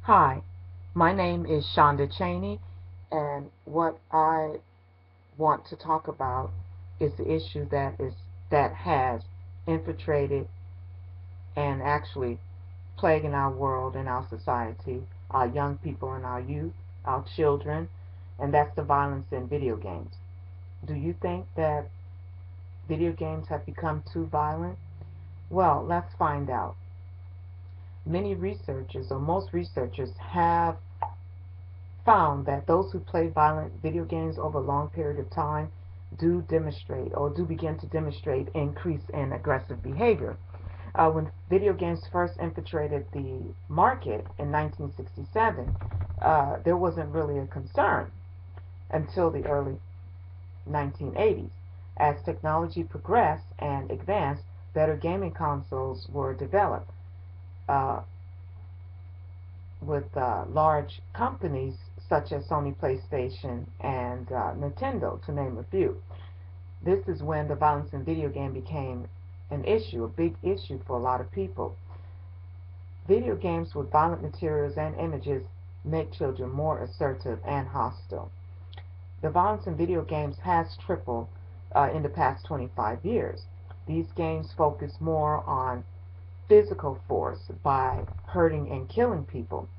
Hi, my name is Shonda Cheney, and what I want to talk about is the issue that has infiltrated and actually plaguing our world and our society, our young people and our youth, our children, and that's the violence in video games. Do you think that video games have become too violent? Well, let's find out. Many researchers, or most researchers, have found that those who play violent video games over a long period of time do demonstrate or do begin to demonstrate increase in aggressive behavior. When video games first infiltrated the market in 1967, there wasn't really a concern until the early 1980s. As technology progressed and advanced, better gaming consoles were developed. Uh, with large companies such as Sony PlayStation and Nintendo, to name a few. This is when the violence in video game became an issue, a big issue for a lot of people. Video games with violent materials and images make children more assertive and hostile. The violence in video games has tripled in the past 25 years. These games focus more on physical force by hurting and killing people.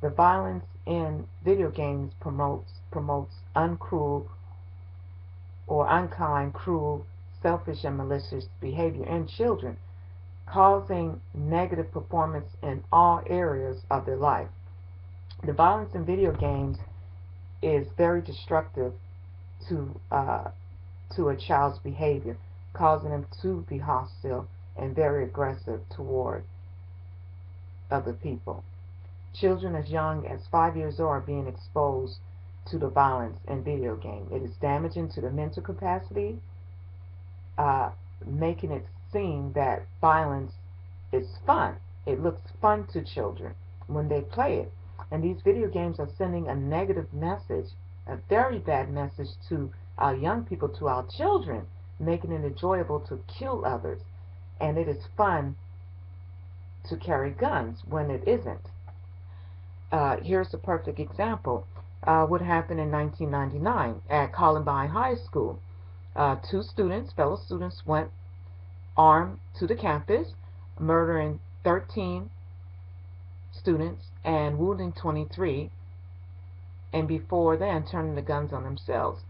The violence in video games promotes uncruel or unkind, cruel, selfish, and malicious behavior in children, causing negative performance in all areas of their life. The violence in video games is very destructive to to a child's behavior, causing them to be hostile and very aggressive toward other people. Children as young as 5 years old are being exposed to the violence in video games. It is damaging to the mental capacity, uh, making it seem that violence is fun. It looks fun to children when they play it. And these video games are sending a negative message, a very bad message to our young people, to our children, making it enjoyable to kill others. And it is fun to carry guns when it isn't. Here's a perfect example. What happened in 1999 at Columbine High School. Two students, fellow students, went armed to the campus, murdering 13 students and wounding 23, and before then turning the guns on themselves.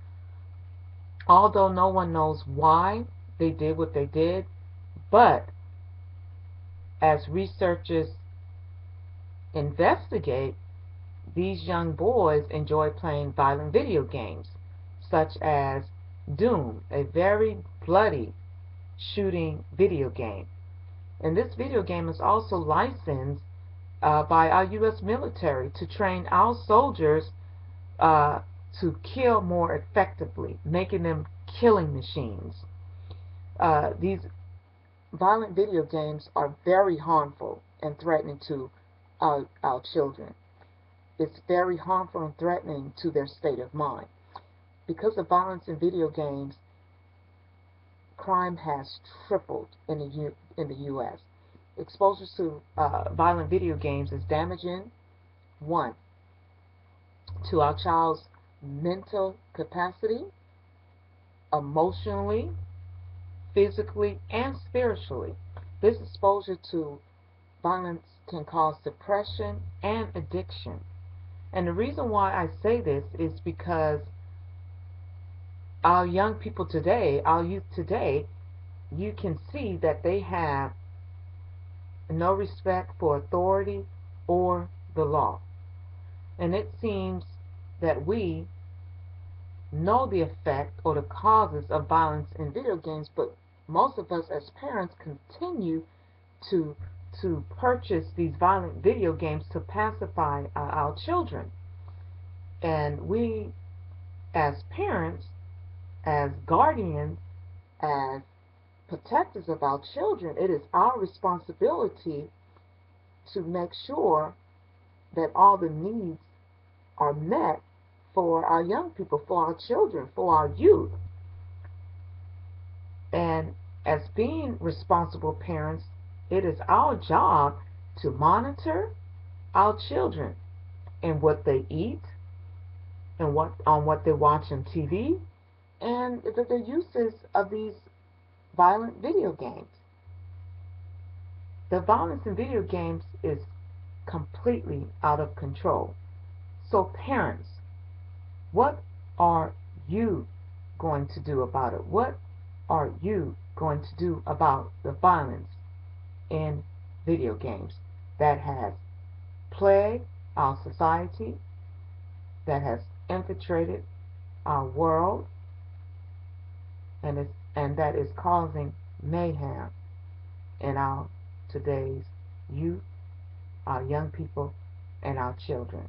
Although no one knows why they did what they did, but as researchers investigate, these young boys enjoy playing violent video games, such as Doom, a very bloody shooting video game. And this video game is also licensed by our U.S. military to train our soldiers to kill more effectively, making them killing machines. These violent video games are very harmful and threatening to our children. It's very harmful and threatening to their state of mind. Because of violence in video games, crime has tripled in the U.S. Exposure to violent video games is damaging, one, to our child's mental capacity, emotionally, physically, and spiritually. This exposure to violence can cause depression and addiction. And the reason why I say this is because our young people today, our youth today, you can see that they have no respect for authority or the law. And it seems that we know the effect or the causes of violence in video games, but most of us as parents continue to purchase these violent video games to pacify our children. And we as parents, as guardians, as protectors of our children, it is our responsibility to make sure that all the needs are met for our young people, for our children, for our youth. And as being responsible parents, it is our job to monitor, our children in what they eat and what they watch on TV and the uses of these violent video games. The violence in video games is completely out of control. So parents, what are you going to do about it? What are you going to do about the violence in video games that has plagued our society, that has infiltrated our world, and that is causing mayhem in our today's youth, our young people, and our children?